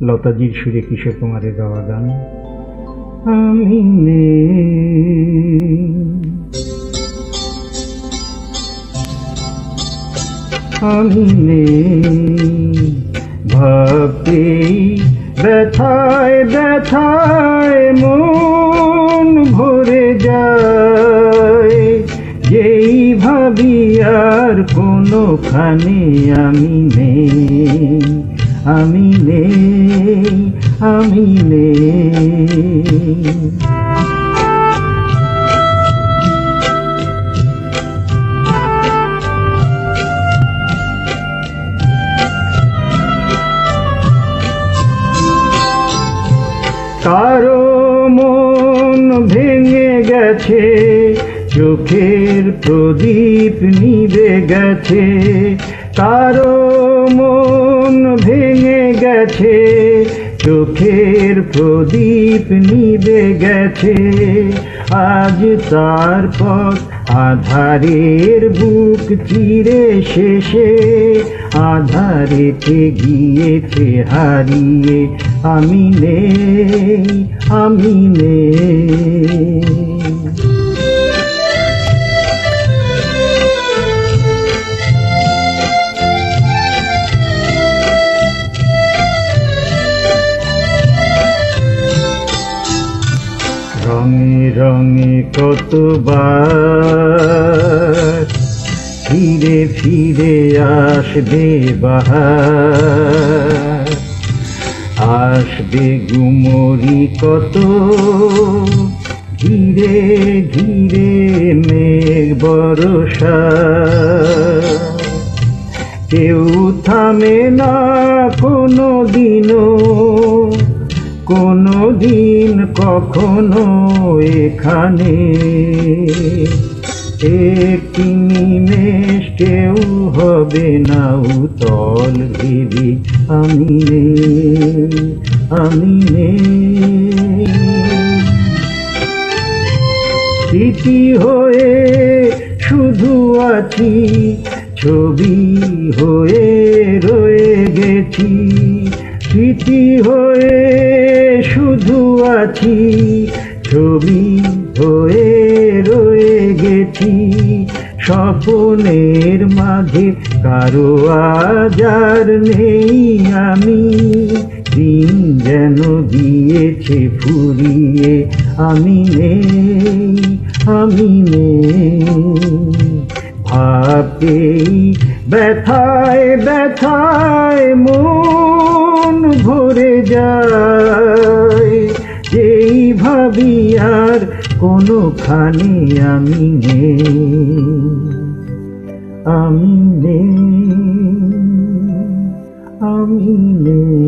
লতাজির সুরে কিশোর কুমারের গাওয়া গান আমি নেই। আমি নেই ভাবতেই ব্যথায় ব্যথায় মন ভরে যায়, যেই ভাবি আর কোনোখানে আমি নেই। আমি নেই, আমি নেই। কারো মন ভেঙে গেছে, চোখের প্রদীপ নিভে গেছে। কারো মন ভেঙে গেছে, চোখের প্রদীপ নিভে গেছে। আজ তার পথ আধারের বুক চিরে শেষে, আধারেতে গিয়েছে হারিয়ে। আমি নেই, আমি নেই। রঙে রঙে কতবার ফিরে ফিরে আসবে বাহার, আসবে গুমরি কত ধীরে ধীরে মেঘ বরষা। কেউ থামে না কোনো দিনও, কোনো দিন কখনো এখানে। একটি নিমেষ কেউ হবে না উতল ভেবে। আমি নেই, আমি নেই। স্মৃতি হয়ে শুধু আছি, ছবি হয়ে রয়ে গেছি। স্মৃতি হয়ে শুধু আছি, ছবি হয়ে রয়ে গেছি। স্বপ্নের মাঝে কারো আজ আর নেই আমি, দিন যেন গিয়েছে ফুরিয়ে। আমি নেই, আমি নেই। ভাবতেই ব্যথায় ব্যথায় মন ভরে যায়, যেই ভাবি আর কোনোখানে আমি নেই। আমি নেই, আমি নেই।